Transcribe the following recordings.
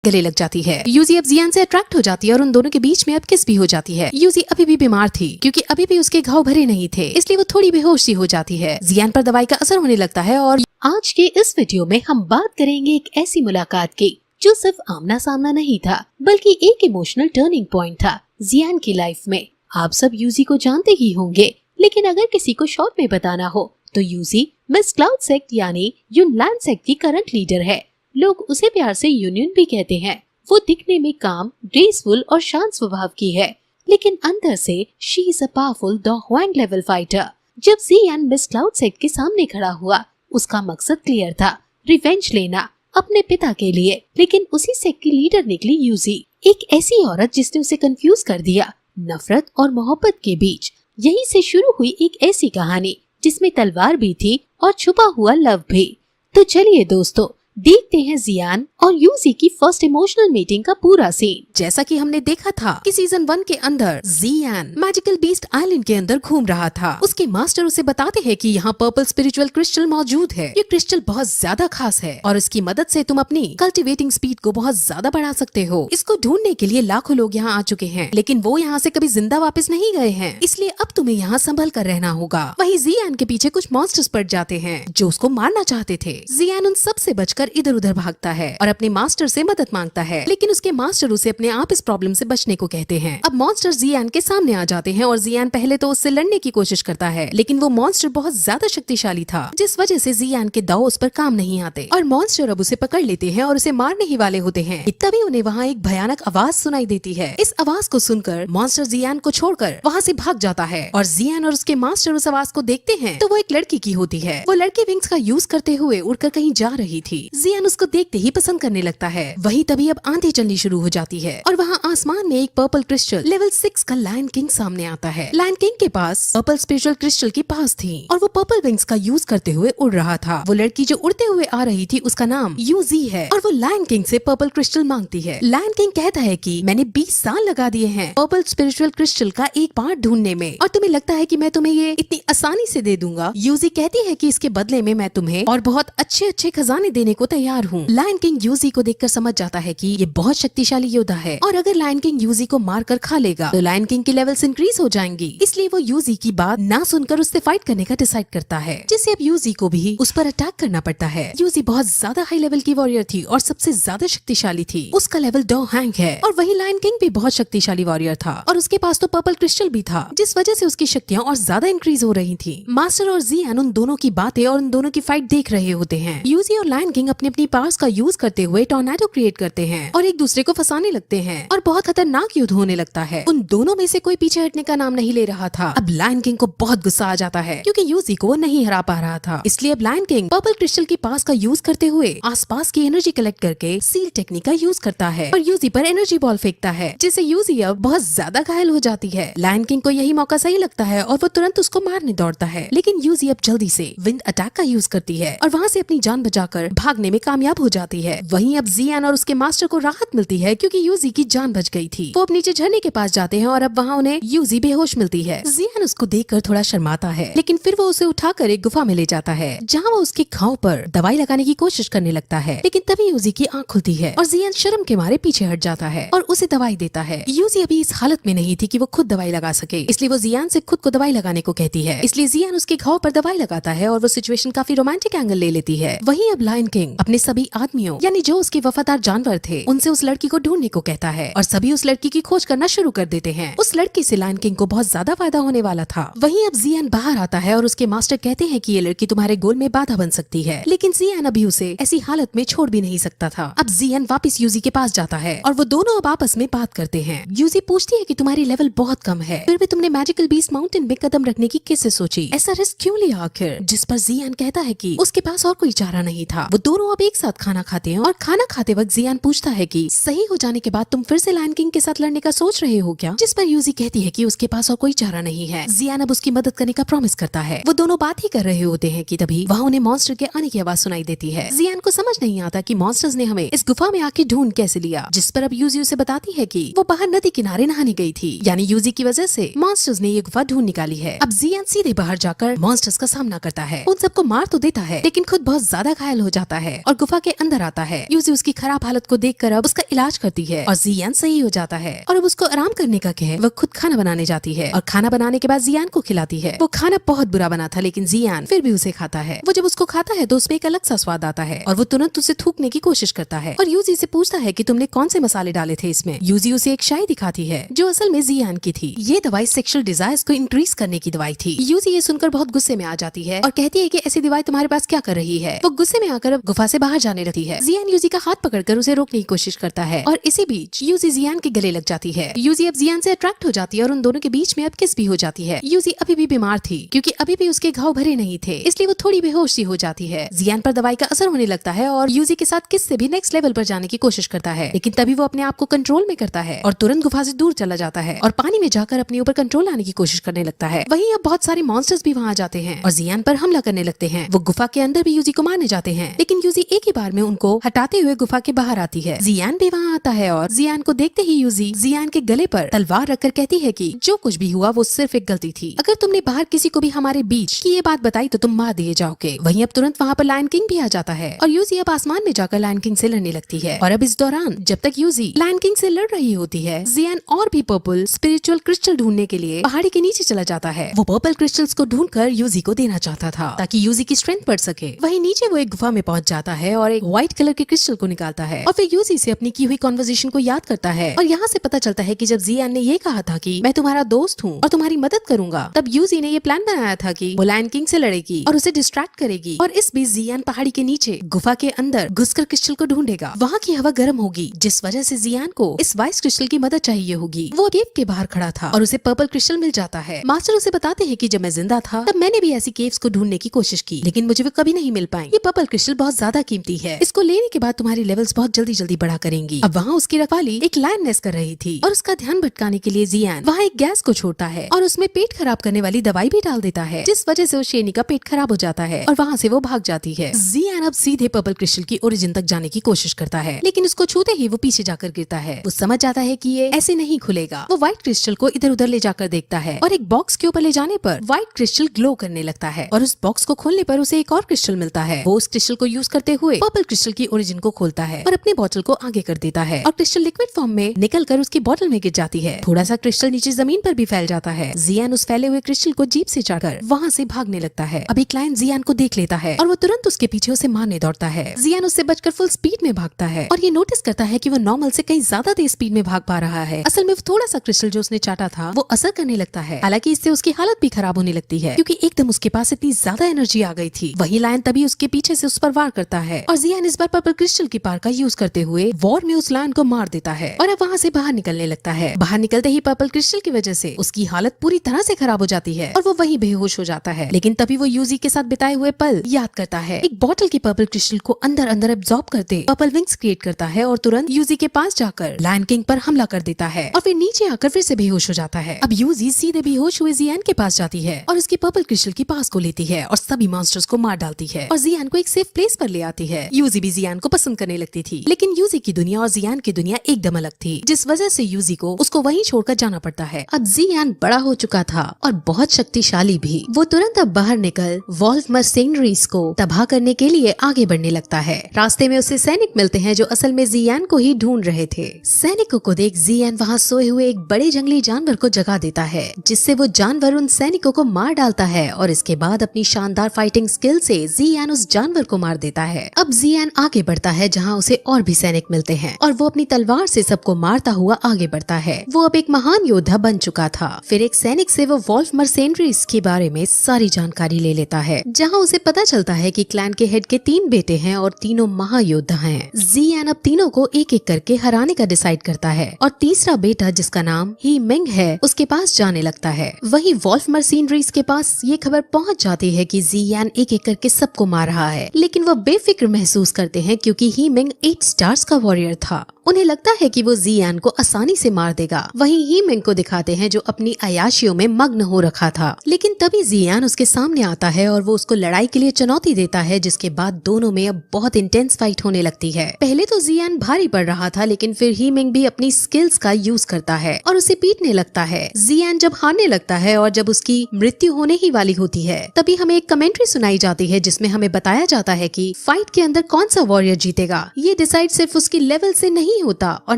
गले लग जाती है। यूजी अब जियान से अट्रैक्ट हो जाती है और उन दोनों के बीच में अब किस भी हो जाती है। यूजी अभी भी बीमार थी क्योंकि अभी भी उसके घाव भरे नहीं थे, इसलिए वो थोड़ी बेहोश सी हो जाती है। जियान पर दवाई का असर होने लगता है और आज के इस वीडियो में हम बात करेंगे एक ऐसी मुलाकात की जो सिर्फ आमना सामना नहीं था बल्कि एक इमोशनल टर्निंग पॉइंट था जियान की लाइफ में। आप सब यूजी को जानते ही होंगे, लेकिन अगर किसी को शॉर्ट में बताना हो तो यूजी मिस क्लाउड सेक्ट यानी यूनलैंड सेक्ट की करंट लीडर है। लोग उसे प्यार से यूनियन भी कहते हैं। वो दिखने में काम, ग्रेसफुल और शांत स्वभाव की है, लेकिन अंदर से she is a powerful the Huang level fighter. जब जियान मिस क्लाउड सेक्ट के सामने खड़ा हुआ, उसका मकसद क्लियर था, रिवेंज लेना अपने पिता के लिए। लेकिन उसी सेक्ट की लीडर निकली यूजी, एक ऐसी औरत जिसने उसे कंफ्यूज कर दिया नफरत और मोहब्बत के बीच। यहीं से शुरू हुई एक ऐसी कहानी जिसमें तलवार भी थी और छुपा हुआ लव भी। तो चलिए दोस्तों, देखते हैं जियान और यूजी की फर्स्ट इमोशनल मीटिंग का पूरा सीन। जैसा कि हमने देखा था कि सीजन 1 के अंदर जियान मैजिकल बीस्ट आइलैंड के अंदर घूम रहा था। उसके मास्टर उसे बताते हैं कि यहाँ पर्पल स्पिरिचुअल क्रिस्टल मौजूद है। ये क्रिस्टल बहुत ज्यादा खास है और इसकी मदद से तुम अपनी कल्टिवेटिंग स्पीड को बहुत ज्यादा बढ़ा सकते हो। इसको ढूंढने के लिए लाखों लोग यहाँ आ चुके हैं, लेकिन वो यहाँ से कभी जिंदा वापस नहीं गए हैं, इसलिए अब तुम्हें यहाँ संभल कर रहना होगा। वहीं जियान के पीछे कुछ मॉन्स्टर्स पड़ जाते हैं जो उसको मारना चाहते थे। जियान उन सब से बचकर इधर उधर भागता है और अपने मास्टर से मदद मांगता है, लेकिन उसके मास्टर उसे अपने आप इस प्रॉब्लम से बचने को कहते हैं। अब मॉन्स्टर जियान के सामने आ जाते हैं और जियान पहले तो उससे लड़ने की कोशिश करता है, लेकिन वो मॉन्स्टर बहुत ज्यादा शक्तिशाली था, जिस वजह से जियान के दाव उस पर काम नहीं आते और मॉन्स्टर अब उसे पकड़ लेते हैं और उसे मारने ही वाले होते हैं। तभी उन्हें वहाँ एक भयानक आवाज सुनाई देती है। इस आवाज को सुनकर मॉन्स्टर जियान को छोड़कर वहाँ से भाग जाता है और जियान और उसके मास्टर उस आवाज को देखते हैं तो वो एक लड़की की होती है। वो लड़की विंग्स का यूज करते हुए उड़कर कहीं जा रही थी। जियान उसको देखते ही पसंद करने लगता है। वही तभी अब आंधी चलनी शुरू हो जाती है और वहाँ आसमान में एक पर्पल क्रिस्टल लेवल 6 का लायन किंग सामने आता है। लायन किंग के पास पर्पल स्पिरिचुअल क्रिस्टल की पास थी और वो पर्पल विंग्स का यूज करते हुए उड़ रहा था। वो लड़की जो उड़ते हुए आ रही थी उसका नाम यूजी है और वो लायन किंग से पर्पल क्रिस्टल मांगती है। लायन किंग कहता है कि मैंने 20 साल लगा दिए हैं पर्पल स्पिरिचुअल क्रिस्टल का एक पार्ट ढूंढने में और तुम्हें लगता है कि मैं तुम्हें ये इतनी आसानी से दे दूंगा। यूजी कहती है कि इसके बदले में मैं तुम्हें और बहुत अच्छे अच्छे खजाने देने को तैयार हूँ। लायन किंग यूजी को देखकर समझ जाता है कि ये बहुत शक्तिशाली योद्धा है और अगर लायन किंग यूजी को मारकर खा लेगा तो लायन किंग की लेवल्स इंक्रीज हो जाएंगी। इसलिए वो यूजी की बात ना सुनकर उससे फाइट करने का डिसाइड करता है, जिससे अब यूजी को भी उस पर अटैक करना पड़ता है। यूजी बहुत ज्यादा हाई लेवल की वॉरियर थी और सबसे ज्यादा शक्तिशाली थी। उसका लेवल डॉ हैंग है और वही लायन किंग भी बहुत शक्तिशाली वॉरियर था और उसके पास तो पर्पल क्रिस्टल भी था, जिस वजह से उसकी शक्तियाँ और ज्यादा इंक्रीज हो रही थी। मास्टर और जियान उन दोनों की बातें और उन दोनों की फाइट देख रहे होते हैं। यूजी और लायन किंग अपनी अपनी पावर्स का यूज करते हुए टॉर्नेडो क्रिएट करते हैं और एक दूसरे को फंसाने लगते हैं और बहुत खतरनाक युद्ध होने लगता है। उन दोनों में से कोई पीछे हटने का नाम नहीं ले रहा था। अब लायन किंग को बहुत गुस्सा आ जाता है क्योंकि यूजी को वो नहीं हरा पा रहा था। इसलिए अब लायन किंग पर्पल क्रिस्टल की पास का यूज करते हुए आसपास की एनर्जी कलेक्ट करके सील टेक्निक का यूज करता है और यूजी पर एनर्जी बॉल फेंकता है, जिससे यूजी अब बहुत ज्यादा घायल हो जाती है। लायन किंग को यही मौका सही लगता है और वो तुरंत उसको मारने दौड़ता है, लेकिन यूजी अब जल्दी से विंड अटैक का यूज करती है और वहाँ से अपनी जान बचाकर भागने में कामयाब हो जाती है। वहीं अब जियान और उसके मास्टर को राहत मिलती है क्योंकि यूजी की जान बच गई थी। वो अब नीचे झरने के पास जाते हैं और अब वहाँ उन्हें यूजी बेहोश मिलती है। जियान उसको देखकर थोड़ा शर्माता है, लेकिन फिर वो उसे उठाकर एक गुफा में ले जाता है जहाँ वो उसके घाव पर दवाई लगाने की कोशिश करने लगता है, लेकिन तभी यूजी की आँख खुलती है और जियान शर्म के मारे पीछे हट जाता है और उसे दवाई देता है। यूजी अभी इस हालत में नहीं थी कि वो खुद दवाई लगा सके, इसलिए वो जियान से खुद को दवाई लगाने को कहती है। इसलिए जियान उसके घाव पर दवाई लगाता है और वो सिचुएशन काफी रोमांटिक एंगल ले लेती है। वहीं अब लायन किंग अपने सभी आदमियों यानी जो उसके वफादार जानवर थे उनसे उस लड़की को ढूंढने को कहता है और सभी उस लड़की की खोज करना शुरू कर देते हैं। उस लड़की से लायन किंग को बहुत ज्यादा फायदा होने वाला था। वहीं अब जियान बाहर आता है और उसके मास्टर कहते हैं कि ये लड़की तुम्हारे गोल में बाधा बन सकती है, लेकिन जियान अभी उसे ऐसी हालत में छोड़ भी नहीं सकता था। अब जियान वापस यूजी के पास जाता है और वो दोनों अब आपस में बात करते हैं। यूजी पूछती है कि तुम्हारी लेवल बहुत कम है, फिर भी तुमने मैजिकल बीस्ट माउंटेन में कदम रखने की कैसे सोची, ऐसा रिस्क क्यों लिया आखिर? जिस पर जियान कहता है कि उसके पास और कोई चारा नहीं था। वो दोनों अब एक साथ खाना खाते हैं और खाना खाते वक्त जियान पूछता है कि सही हो जाने के बाद तुम फिर से लायन किंग के साथ लड़ने का सोच रहे हो क्या? जिस पर यूजी कहती है कि उसके पास और कोई चारा नहीं है। जियान अब उसकी मदद करने का प्रॉमिस करता है। वो दोनों बात ही कर रहे होते हैं कि तभी वहाँ उन्हें मॉन्स्टर के आने की आवाज सुनाई देती है। जियान को समझ नहीं आता कि मॉन्स्टर्स ने हमें इस गुफा में आके ढूंढ कैसे लिया, जिस पर अब यूजी उसे बताती है कि वो बाहर नदी किनारे नहाने गई थी, यानी यूजी की वजह से मॉन्स्टर्स ने ये गुफा ढूंढ निकाली है। अब जियान सीधे बाहर जाकर मॉन्स्टर्स का सामना करता है, उन सबको मार तो देता है लेकिन खुद बहुत ज्यादा घायल हो जाता है और गुफा के अंदर आता है। यूजी उसकी खराब हालत को देखकर अब उसका इलाज करती है और जियान सही हो जाता है और अब उसको आराम करने का कहे वह खुद खाना बनाने जाती है और खाना बनाने के बाद जियान को खिलाती है। वो खाना बहुत बुरा बना था लेकिन जियान फिर भी उसे खाता है। वो जब उसको खाता है तो उसमें एक अलग सा स्वाद आता है और वो तुरंत उसे थूकने की कोशिश करता है और यूजी से पूछता है कि तुमने कौन से मसाले डाले थे इसमें। यूजी उसे एक शाई दिखाती है जो असल में जियान की थी। ये दवाई सेक्सुअल डिजायर्स को इंक्रीज करने की दवाई थी। यूजी ये सुनकर बहुत गुस्से में आ जाती है और कहती है कि ऐसी दवाई तुम्हारे पास क्या कर रही है। वो गुस्से में आकर अब गुफा से बाहर जाने लगती है। जियान यूजी का हाथ पकड़कर उसे रोकने की कोशिश करता है और इसी बीच यूजी जियान के गले लग जाती है। यूजी अब जियान से अट्रैक्ट हो जाती है और उन दोनों के बीच में अब किस भी हो जाती है। यूजी अभी भी बीमार थी क्योंकि अभी भी उसके घाव भरे नहीं थे, इसलिए वो थोड़ी बेहोश सी हो जाती है। जियान पर दवाई का असर होने लगता है और यूजी के साथ किस से भी नेक्स्ट लेवल पर जाने की कोशिश करता है, लेकिन तभी वो अपने आप को कंट्रोल में करता है और तुरंत गुफा से दूर चला जाता है और पानी में जाकर अपने ऊपर कंट्रोल लाने की कोशिश करने लगता है। वहीं अब बहुत सारे मॉन्स्टर्स भी वहाँ जाते हैं और जियान पर हमला करने लगते हैं। वो गुफा के अंदर भी यूजी को मारने जाते हैं, लेकिन यूजी एक ही बार में उनको हटाते हुए गुफा के बाहर आती है। जियान भी वहाँ आता है और जियान को देखते ही यूजी जियान के गले पर तलवार रखकर कहती है कि जो कुछ भी हुआ वो सिर्फ एक गलती थी। अगर तुमने बाहर किसी को भी हमारे बीच की ये बात बताई तो तुम मार दिए जाओगे। वहीं अब तुरंत वहाँ पर लायन किंग भी आ जाता है और यूजी अब आसमान में जाकर लायन किंग से लड़ने लगती है। और अब इस दौरान जब तक यूजी लायन किंग से लड़ रही होती है, जियान और भी पर्पल स्पिरिचुअल क्रिस्टल ढूंढने के लिए पहाड़ी के नीचे चला जाता है। वो पर्पल क्रिस्टल्स को ढूंढकर यूजी को देना चाहता था ताकि यूजी की स्ट्रेंथ बढ़ सके। वहीं नीचे वो एक गुफा में पहुंच जाता है और एक व्हाइट कलर के क्रिस्टल को निकालता है और फिर यूजी से अपनी की हुई कॉन्वर्सेशन को याद करता है और यहाँ से पता चलता है कि जब जियान ने ये कहा था कि मैं तुम्हारा दोस्त हूँ और तुम्हारी मदद करूंगा, तब यूजी ने ये प्लान बनाया था कि वो लायन किंग से लड़ेगी और उसे डिस्ट्रैक्ट करेगी और इस बीच जियान पहाड़ी के नीचे गुफा के अंदर घुसकर क्रिस्टल को ढूंढेगा। वहाँ की हवा गर्म होगी जिस वजह से जियान को इस वाइस क्रिस्टल की मदद चाहिए होगी। वो केव के बाहर खड़ा था और उसे पर्पल क्रिस्टल मिल जाता है। मास्टर उसे बताते हैं कि जब मैं जिंदा था तब मैंने भी ऐसी केव्स को ढूंढने की कोशिश की, लेकिन मुझे वो कभी नहीं मिल पाई। ये पर्पल क्रिस्टल बहुत ज्यादा कीमती है, इसको लेने के बाद तुम्हारी लेवल्स बहुत जल्दी जल्दी बढ़ा करेंगी। अब वहाँ उसकी रखवाली एक लायनेस कर रही थी और उसका ध्यान भटकाने के लिए जियान वहाँ एक गैस को छोड़ता है और उसमें पेट खराब करने वाली दवाई भी डाल देता है, जिस वजह से उस शेरनी का पेट खराब हो जाता है और वहाँ से वो भाग जाती है। जियान अब सीधे पर्पल क्रिस्टल की ओरिजिन तक जाने की कोशिश करता है, लेकिन उसको छूते ही वो पीछे जाकर गिरता है। वो समझ जाता है कि ये ऐसे नहीं खुलेगा। वो व्हाइट क्रिस्टल को इधर उधर ले जाकर देखता है और एक बॉक्स के ऊपर ले जाने पर व्हाइट क्रिस्टल ग्लो करने लगता है और उस बॉक्स को खोलने पर उसे एक और क्रिस्टल मिलता है। वो उस क्रिस्टल को यूज करते हुए पर्पल क्रिस्टल की ओरिजिन को खोलता है और अपनी बोतल को आगे कर देता है और क्रिस्टल लिक्विड फॉर्म में निकल कर उसकी बोतल में गिर जाती है। थोड़ा सा क्रिस्टल नीचे जमीन पर भी फैल जाता है। जियान उस फैले हुए क्रिस्टल को जीप से चढ़कर वहाँ से भागने लगता है। अभी क्लाइंट जियान को देख लेता है और वो तुरंत उसके पीछे उसे मारने दौड़ता है। जियान उससे बचकर फुल स्पीड में भागता है और ये नोटिस करता है कि वो नॉर्मल से कहीं ज्यादा तेज स्पीड में भाग पा रहा है। असल में थोड़ा सा क्रिस्टल जो उसने चाटा था वो असर करने लगता है। हालांकि इससे उसकी हालत भी खराब होने लगती है क्योंकि एकदम उसके पास इतनी ज्यादा एनर्जी आ गई थी। वही लायन तभी उसके पीछे से उस पर वार करता है और जियान इस बार पर्पल क्रिस्टल की पावर का यूज करते हुए वॉर में उस लायन को मार देता है और अब वहाँ से बाहर निकलने लगता है। बाहर निकलते ही पर्पल क्रिस्टल की वजह से उसकी हालत पूरी तरह से खराब हो जाती है और वो वहीं बेहोश हो जाता है। लेकिन तभी वो यूजी के साथ बिताए हुए पल याद करता है। एक बोतल की पर्पल क्रिस्टल को अंदर अंदर एब्जॉर्ब करते पर्पल विंग्स क्रिएट करता है और तुरंत यूजी के पास जाकर लायन किंग पर हमला कर देता है और फिर नीचे आकर फिर से बेहोश हो जाता है। अब यूजी सीधे बेहोश हुए जियान के पास जाती है और उसकी पर्पल क्रिस्टल की पास को लेती है और सभी मॉन्स्टर्स को मार डालती है और जियान को एक सेफ प्लेस पर ले आती है। यूजी भी जियान को पसंद करने लगती थी, लेकिन यूजी की दुनिया और जियान की दुनिया एकदम अलग थी, जिस वजह से यूजी को उसको वहीं छोड़कर जाना पड़ता है। अब जियान बड़ा हो चुका था और बहुत शक्तिशाली भी। वो तुरंत अब बाहर निकल वॉल्फ मर्सेनरीज को तबाह करने के लिए आगे बढ़ने लगता है। रास्ते में उसे सैनिक मिलते हैं जो असल में जियान को ही ढूंढ रहे थे। सैनिकों को देख जियान वहाँ सोए हुए एक बड़े जंगली जानवर को जगा देता है, जिससे वो जानवर उन सैनिकों को मार डालता है और इसके बाद अपनी शानदार फाइटिंग स्किल से जियान उस जानवर को मार देता है। अब जियान आगे बढ़ता है जहाँ उसे और भी सैनिक मिलते हैं और वो अपनी तलवार से सबको मारता हुआ आगे बढ़ता है। वो अब एक महान योद्धा बन चुका था। फिर एक सैनिक से वो वॉल्फ मर्सेनरीज के बारे में सारी जानकारी ले लेता है, जहाँ उसे पता चलता है कि क्लैन के हेड के 3 बेटे हैं और तीनों महायोद्धा हैं। जियान अब तीनों को एक एक करके हराने का डिसाइड करता है और तीसरा बेटा जिसका नाम ही मिंग है उसके पास जाने लगता है। वहीं वॉल्फ मर्सेनरीज के पास ये खबर पहुंच जाती है कि जियान एक एक करके सबको मार रहा है, लेकिन वो बेफिक्र महसूस करते हैं क्योंकि ही मिंग 8 स्टार्स का वॉरियर था। उन्हें लगता है कि वो जियान को आसानी से मार देगा। वहीं ही मिंग को दिखाते हैं जो अपनी अयाशियों में मग्न हो रखा था, लेकिन तभी जियान उसके सामने आता है और वो उसको लड़ाई के लिए चुनौती देता है, जिसके बाद दोनों में अब बहुत इंटेंस फाइट होने लगती है। पहले तो जियान भारी पड़ रहा था, लेकिन फिर ही मिंग भी अपनी स्किल्स का यूज करता है और उसे पीटने लगता है। जियान जब हारने लगता है और जब उसकी मृत्यु होने ही वाली होती है, तभी हमें एक कमेंट्री सुनाई जाती है जिसमें हमें बताया जाता है कि फाइट के अंदर कौन सा वॉरियर जीतेगा। ये डिसाइड सिर्फ उसकी लेवल से नहीं होता और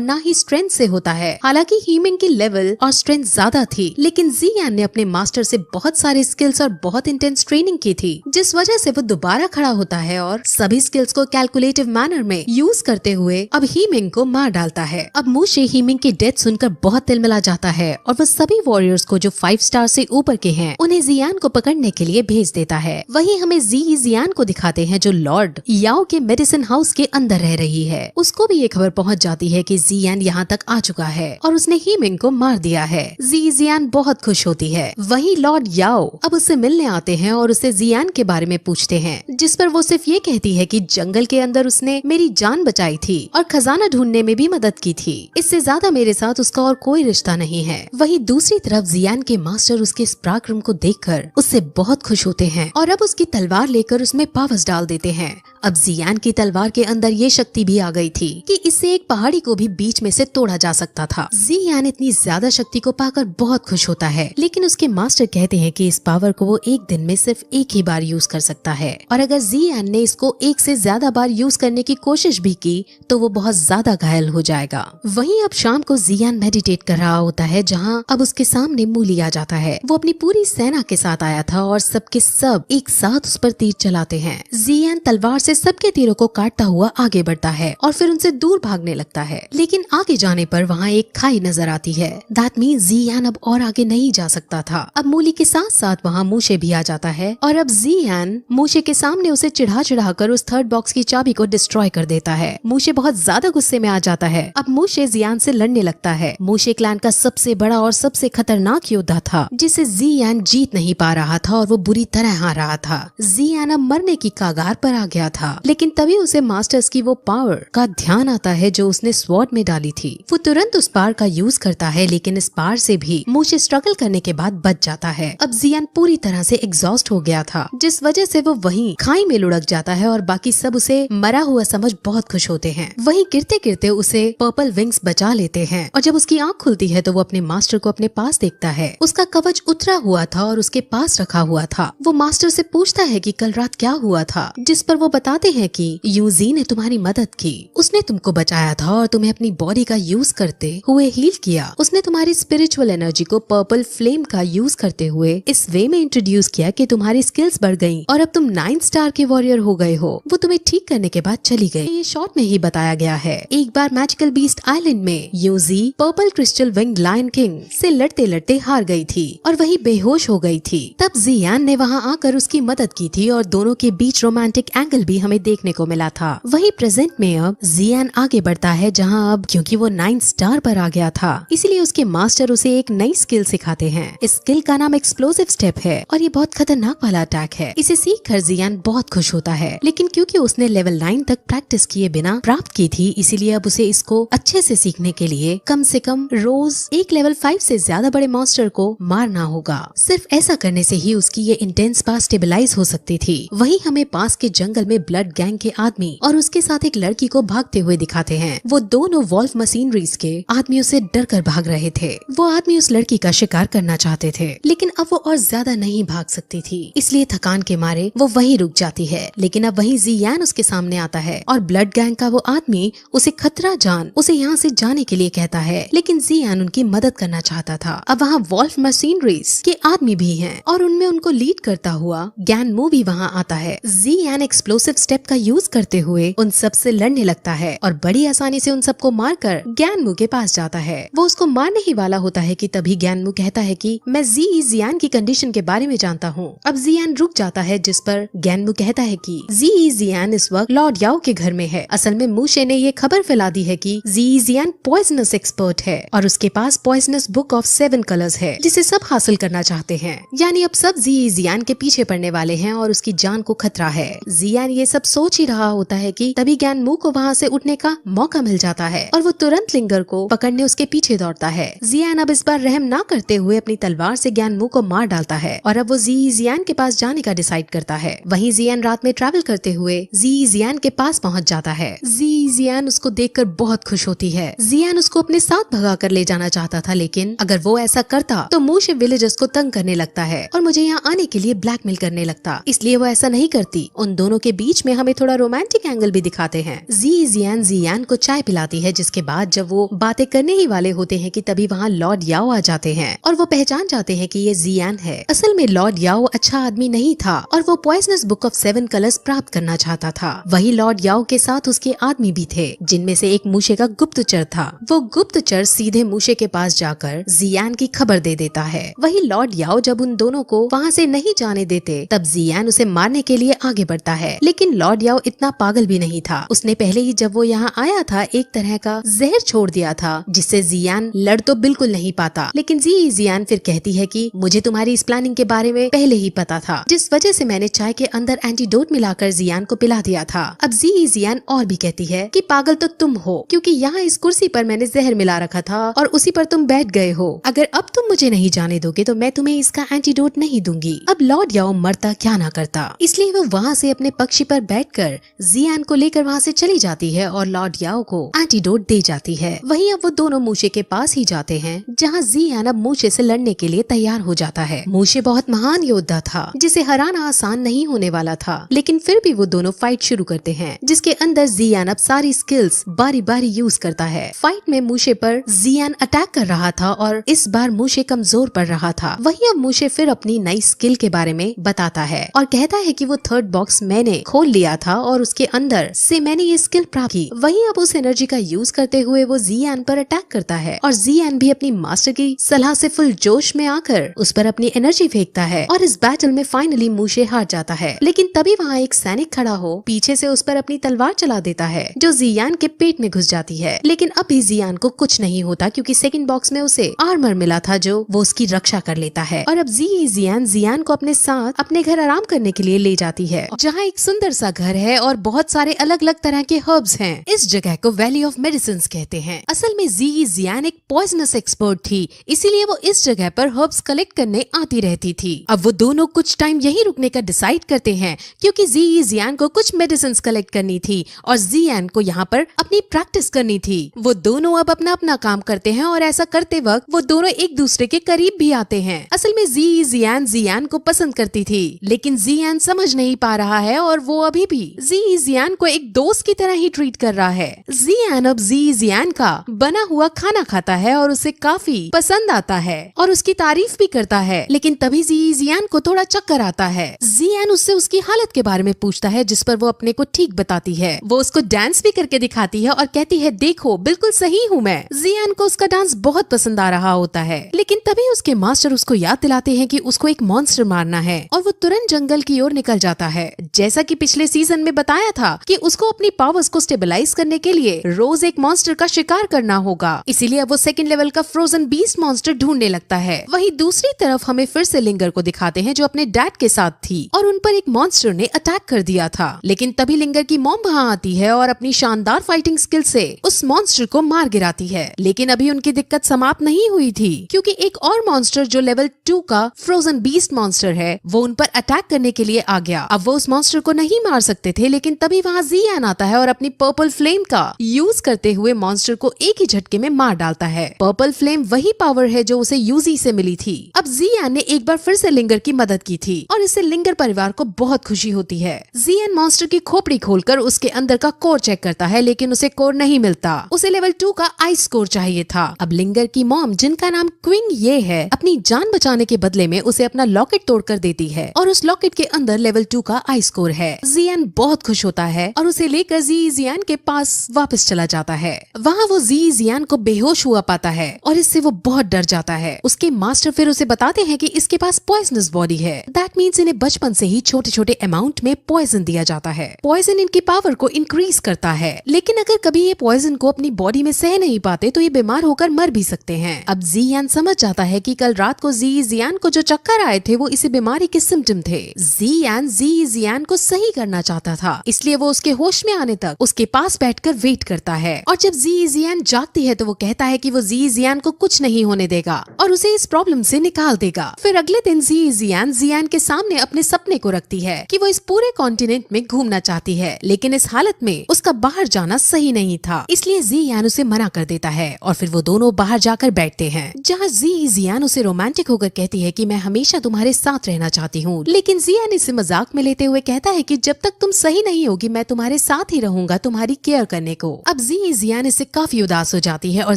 ना ही स्ट्रेंथ से होता है। हालांकि हीमिंग की लेवल और स्ट्रेंथ ज्यादा थी, लेकिन जियान ने अपने मास्टर से बहुत सारे स्किल्स और बहुत इंटेंस ट्रेनिंग की थी, जिस वजह से वो दोबारा खड़ा होता है और सभी स्किल्स को कैलकुलेटिव मैनर में यूज करते हुए अब हीमिंग को मार डालता है। अब मूशे हीमिंग की डेथ सुनकर बहुत तिलमिला जाता है और वो सभी वॉरियर्स को जो 5 स्टार से ऊपर के हैं उन्हें जियान को पकड़ने के लिए भेज देता है। वहीं हमें जियान को दिखाते हैं जो लॉर्ड याओ के मेडिसिन हाउस के अंदर रह रही है। उसको भी ये खबर पहुंच जाती है कि जियान यहाँ तक आ चुका है और उसने हीमिंग को मार दिया है। जियान बहुत खुश होती है। वहीं लॉर्ड याओ अब उससे मिलने आते हैं और उससे जियान के बारे में पूछते हैं, जिस पर वो सिर्फ ये कहती है कि जंगल के अंदर उसने मेरी जान बचाई थी और खजाना ढूंढने में भी मदद की थी। इससे ज्यादा मेरे साथ उसका और कोई रिश्ता नहीं है। वहीं दूसरी तरफ जियान के मास्टर उसके इस पराक्रम को देखकर उससे बहुत खुश होते हैं और अब उसकी तलवार लेकर उसमें पावर्स डाल देते हैं। अब जियान की तलवार के अंदर ये शक्ति भी आ गई थी कि इससे एक पहाड़ी को भी बीच में से तोड़ा जा सकता था। जियान इतनी ज्यादा शक्ति को पाकर बहुत खुश होता है, लेकिन उसके मास्टर कहते हैं कि इस पावर को वो एक दिन में सिर्फ एक ही बार यूज कर सकता है और अगर जियान ने इसको एक से ज्यादा बार यूज करने की कोशिश भी की तो वो बहुत ज्यादा घायल हो जाएगा। वहीं अब शाम को जियान मेडिटेट कर रहा होता है, जहाँ अब उसके सामने मूली आ जाता है। वो अपनी पूरी सेना के साथ आया था और सबके सब एक साथ उस पर तीर चलाते हैं। जियान तलवार से सबके तीरों को काटता हुआ आगे बढ़ता है और फिर उनसे दूर भागने लगता है, लेकिन आगे जाने पर वहाँ एक खाई नजर आती है। दैट मीन्स जियान अब और आगे नहीं जा सकता था। अब मूली के साथ साथ वहाँ मूशे भी आ जाता है और अब जियान मूशे के सामने उसे चिढ़ा कर उस थर्ड बॉक्स की चाबी को डिस्ट्रॉय कर देता है। मूशे बहुत ज्यादा गुस्से में आ जाता है। अब मूशे जियान से लड़ने लगता है। मूशे क्लैन का सबसे बड़ा और सबसे खतरनाक योद्धा था, जिसे जियान जीत नहीं पा रहा था और वो बुरी तरह हार रहा था। जियान अब मरने की कगार पर आ गया था, लेकिन तभी उसे मास्टर्स की वो पावर का ध्यान आता है जो उसने स्वॉर्ड में डाली थी। वो तुरंत उस पावर का यूज करता है, लेकिन इस पावर से भी मूशे स्ट्रगल करने के बाद बच जाता है। अब जियान पूरी तरह से एग्जॉस्ट हो गया था, जिस वजह से वो वहीं खाई में लुढ़क जाता है और बाकी सब उसे मरा हुआ समझ बहुत खुश होते हैं। वहीं गिरते गिरते उसे पर्पल विंग्स बचा लेते हैं और जब उसकी आंख खुलती है तो वो अपने मास्टर को अपने पास देखता है। उसका कवच उतरा हुआ था और उसके पास रखा हुआ था। वो मास्टर से पूछता है कि कल रात क्या हुआ था, जिस पर वो बताते हैं कि यूजी ने तुम्हारी मदद की, उसने तुमको बचाया था और तुम्हें अपनी बॉडी का यूज करते हुए हील किया। उसने तुम्हारी स्पिरिचुअल एनर्जी को पर्पल फ्लेम का यूज करते हुए इस वे में इंट्रोड्यूस किया कि तुम्हारी स्किल्स बढ़ गई और अब तुम 9 स्टार के वॉरियर हो गए हो। वो तुम्हें ठीक करने के बाद चली गई। ये शॉर्ट में ही बताया गया है। एक बार मैजिकल बीस्ट आइलैंड में यूजी purple crystal wing lion king से लड़ते लड़ते हार गई थी और वही बेहोश हो गई थी। तब जियान ने वहाँ आकर उसकी मदद की थी और दोनों के बीच रोमांटिक एंगल भी हमें देखने को मिला था। वही प्रेजेंट में अब जियान आगे बढ़ता है, जहाँ अब क्योंकि वो 9 स्टार पर आ गया था, इसीलिए उसके मास्टर उसे एक नई स्किल सिखाते हैं। इस स्किल का नाम एक्सप्लोसिव स्टेप है और ये बहुत खतरनाक वाला अटैक है। इसे सीख कर जियान बहुत खुश होता है, लेकिन क्योंकि उसने लेवल 9 तक प्रैक्टिस किए बिना प्राप्त की थी, इसीलिए अब उसे इसको अच्छे से सीखने के लिए कम से कम रोज एक लेवल 5 से ज्यादा बड़े मॉन्स्टर को मारना होगा। सिर्फ ऐसा करने से ही उसकी ये इंटेंस पावर स्टेबलाइज हो सकती थी। वही हमें पास के जंगल में ब्लड गैंग के आदमी और उसके साथ एक लड़की को भागते हुए दिखाते हैं। वो दोनों वॉल्फ मशीनरीज के आदमियों से डर कर भाग रहे थे। वो आदमी उस लड़की का शिकार करना चाहते थे, लेकिन अब वो और ज्यादा नहीं भाग सकती थी, इसलिए थकान के मारे वो वहीं रुक जाती है। लेकिन अब वहीं जियान उसके सामने आता है और ब्लड गैंग का वो आदमी उसे खतरा जान उसे यहाँ से जाने के लिए कहता है, लेकिन जियान उनकी मदद करना चाहता था। अब वहाँ वॉल्फ मशीनरीज के आदमी भी हैं और उनमें उनको लीड करता हुआ गैनमू भी वहाँ आता है। जियान एक्सप्लोसिव स्टेप का यूज करते हुए उन सब से लड़ने लगता है और बड़ी आसानी से उन सबको मारकर गैनमू के पास जाता है। वो उसको मारने ही वाला होता है कि तभी गैनमू कहता है कि मैं जियान की कंडीशन के बारे में जानता हूँ। अब जियान रुक जाता है, जिस पर गैनमू कहता है कि जियान इस वक्त लॉर्ड याओ के घर में है। असल में मूशे ने ये खबर फैला दी है कि जियान पॉइजनस एक्सपर्ट है और उसके पास पॉइजनस बुक ऑफ 7 कलर्स है, जिसे सब हासिल करना चाहते हैं। यानी अब सब जियान के पीछे पड़ने वाले हैं और उसकी जान को खतरा है। जियान ये सब सोच ही रहा होता है कि तभी गैनमू को वहाँ से उठने का मौका मिल जाता है और वो तुरंत लिंगर को पकड़ने उसके पीछे दौड़ता है। जियान अब इस बार रहम ना करते हुए अपनी तलवार से गैनमू को मार डालता है और अब वो जियान के पास जाने का डिसाइड करता है। वहीं जियान रात में ट्रैवल करते हुए जियान के पास पहुँच जाता है। जियान उसको देखकर बहुत खुश होती है। जियान उसको अपने साथ भगा कर ले जाना चाहता था, लेकिन अगर वो ऐसा करता तो मूशे विलेजर्स को तंग करने लगता है और मुझे यहाँ आने के लिए ब्लैकमेल करने लगता, इसलिए वो ऐसा नहीं करती। उन दोनों के बीच में हमें थोड़ा रोमांटिक रोमांटिक एंगल भी दिखाते हैं। जियान जियान को चाय पिलाती है, जिसके बाद जब वो बातें करने ही वाले होते हैं कि तभी वहाँ लॉर्ड याओ आ जाते हैं और वो पहचान जाते हैं कि ये जियान है। असल में लॉर्ड याओ अच्छा आदमी नहीं था और वो पॉइजनस बुक ऑफ 7 कलर्स प्राप्त करना चाहता था। वही लॉर्ड याओ के साथ उसके आदमी भी थे, जिनमें से एक मूशे का गुप्तचर था। वो गुप्तचर सीधे मूशे के पास जाकर जियान की खबर दे देता है। वही लॉर्ड याओ जब उन दोनों को वहाँ से नहीं जाने देते, तब जियान उसे मारने के लिए आगे बढ़ता है। लेकिन लॉर्ड याओ इतना पागल भी नहीं था। उसने पहले ही जब वो यहाँ आया था एक तरह का जहर छोड़ दिया था, जिससे जियान लड़ तो बिल्कुल नहीं पाता। लेकिन जियान फिर कहती है कि मुझे तुम्हारी इस प्लानिंग के बारे में पहले ही पता था, जिस वजह से मैंने चाय के अंदर एंटीडोट मिलाकर जियान को पिला दिया था। अब जियान और भी कहती है कि पागल तो तुम हो, क्योंकि यहाँ इस कुर्सी पर मैंने जहर मिला रखा था और उसी पर तुम बैठ गए हो। अगर अब तुम मुझे नहीं जाने दोगे तो मैं तुम्हें इसका एंटीडोट नहीं दूंगी। अब लॉर्ड याओ मरता क्या ना करता, इसलिए वो वहाँ से अपने पक्षी पर बैठकर जियान को लेकर वहाँ से चली जाती है और लॉर्ड याओ को एंटीडोट दे जाती है। वहीं अब वो दोनों मूशे के पास ही जाते हैं, जहाँ जियान अब मूशे से लड़ने के लिए तैयार हो जाता है। मूशे बहुत महान योद्धा था, जिसे हराना आसान नहीं होने वाला था, लेकिन फिर भी वो दोनों फाइट शुरू करते हैं, जिसके अंदर जियान अब सारी स्किल्स बारी बारी यूज करता है। फाइट में मूशे पर जियान अटैक कर रहा था और इस बार मूशे कमजोर पड़ रहा था। वहीं अब मूशे फिर अपनी नई स्किल के बारे में बताता है और कहता है कि वो 3rd बॉक्स मैंने खोल लिया था और उसके अंदर से मैंने ये स्किल प्राप्त की। वहीं अब उस एनर्जी का यूज करते हुए वो जियान पर अटैक करता है और जियान भी अपनी मास्टर की सलाह से फुल जोश में आकर उस पर अपनी एनर्जी फेंकता है और इस बैटल में फाइनली मूशे हार जाता है। लेकिन तभी वहाँ एक सैनिक खड़ा हो पीछे से उस पर अपनी तलवार चला देता है, जो जियान के पेट में घुस जाती है। लेकिन अभी जियान को कुछ नहीं होता, क्योंकि 2nd बॉक्स में उसे आर्मर मिला था जो वो उसकी रक्षा कर लेता है। और अब जियान को अपने साथ अपने घर आराम करने के लिए ले जाती है, जहाँ एक सुंदर सा घर है और बहुत सारे अलग अलग तरह के हर्ब्स हैं। इस जगह को वैली ऑफ मेडिसिन्स कहते हैं। असल में जियान एक पॉइजनस एक्सपर्ट थी, इसीलिए वो इस जगह पर हर्ब्स कलेक्ट करने आती रहती थी। अब वो दोनों कुछ टाइम यही रुकने का डिसाइड करते हैं, क्योंकि जियान को कुछ मेडिसिन्स कलेक्ट करनी थी और जियान को यहाँ पर अपनी प्रैक्टिस करनी थी। वो दोनों अब अपना अपना काम करते हैं और ऐसा करते वक्त वो दोनों एक दूसरे के करीब भी आते हैं। असल में जियान को पसंद करती थी, लेकिन जियान समझ नहीं पा रहा है और वो अभी भी जियान को एक दोस्त की तरह ही ट्रीट कर रहा है। जियान अब जियान का बना हुआ खाना खाता है और उसे काफी पसंद आता है और उसकी तारीफ भी करता है। लेकिन तभी जियान को थोड़ा चक्कर आता है। जियान उससे उसकी हालत के बारे में पूछता है, जिस पर वो अपने को ठीक बताती है। वो उसको डांस भी करके दिखाती है और कहती है, देखो बिल्कुल सही हूँ मैं। जियान को उसका डांस बहुत पसंद आ रहा होता है। लेकिन तभी उसके मास्टर उसको याद दिलाते हैं कि उसको एक मॉन्स्टर मारना है और वो तुरंत जंगल की ओर निकल जाता है। जैसा कि पिछले सीजन में बताया था कि उसको अपनी पावर्स को स्टेबलाइज करने के लिए रोज एक मॉन्स्टर का शिकार करना होगा, इसीलिए अब वो 2nd लेवल का फ्रोजन बीस्ट मॉन्स्टर ढूंढने लगता है। वहीं दूसरी तरफ हमें फिर से लिंगर को दिखाते हैं, जो अपने डैड के साथ थी और उन पर एक मॉन्स्टर ने अटैक कर दिया था। लेकिन तभी लिंगर की मॉम वहाँ आती है और अपनी शानदार फाइटिंग स्किल से उस मॉन्स्टर को मार गिराती है। लेकिन अभी उनकी दिक्कत समाप्त नहीं हुई थी, क्योंकि एक और मॉन्स्टर जो लेवल 2 का फ्रोजन बीस्ट मॉन्स्टर है, वो उन पर अटैक करने के लिए आ गया। अब वो उस मॉन्स्टर को नहीं मार सकते थे, लेकिन तभी वहाँ जियान आता है और अपनी पर्पल फ्लेम का यूज करते हुए मॉन्स्टर को एक ही झटके में मार डालता है। पर्पल फ्लेम वही पावर है जो उसे यूजी से मिली थी। अब जियान ने एक बार फिर से लिंगर की मदद की थी और इससे लिंगर परिवार को बहुत खुशी होती है। जियान मॉन्स्टर की खोपड़ी खोलकर उसके अंदर का कोर चेक करता है, लेकिन उसे कोर नहीं मिलता। उसे लेवल 2 का आइस कोर चाहिए था। अब लिंगर की मॉम, जिनका नाम क्विंग ये है, अपनी जान बचाने के बदले में उसे अपना लॉकेट तोड़कर देती है और उस लॉकेट के अंदर लेवल 2 का आइस कोर है। जियान बहुत खुश होता है और उसे लेकर जियान के पास वापस चला जाता है। वहाँ वो जियान को बेहोश हुआ पाता है और इससे वो बहुत डर जाता है। उसके मास्टर फिर उसे बताते हैं कि इसके पास पॉइजनस बॉडी है। दैट मीन्स इन्हें बचपन से ही छोटे छोटे अमाउंट में पॉइजन दिया जाता है। पॉइजन इनकी पावर को इंक्रीज करता है, लेकिन अगर कभी ये पॉइजन को अपनी बॉडी में सह नहीं पाते तो ये बीमार होकर मर भी सकते हैं। अब जियान समझ जाता है कि कल रात को जियान को जो चक्कर आए थे वो इसी बीमारी के सिम्टम थे। जियान को सही करना चाहता था, इसलिए वो उसके होश में आने तक उसके पास बैठकर वेट करता है और जब जियान जागती है तो वो कहता है कि वो जियान को कुछ नहीं होने देगा और उसे इस प्रॉब्लम से निकाल देगा। फिर अगले दिन जियान के सामने अपने सपने को रखती है कि वो इस पूरे कॉन्टिनेंट में घूमना चाहती है, लेकिन इस हालत में उसका बाहर जाना सही नहीं था, इसलिए जियान उसे मना कर देता है और फिर वो दोनों बाहर जाकर बैठते हैं, जहाँ जियान उसे रोमांटिक होकर कहती है कि मैं हमेशा तुम्हारे साथ रहना चाहती हूँ। लेकिन जियान इसे मजाक में लेते हुए कहता है कि जब तक तुम सही नहीं नहीं होगी मैं तुम्हारे साथ ही रहूंगा तुम्हारी केयर करने को। अब जी जियान इससे काफी उदास हो जाती है और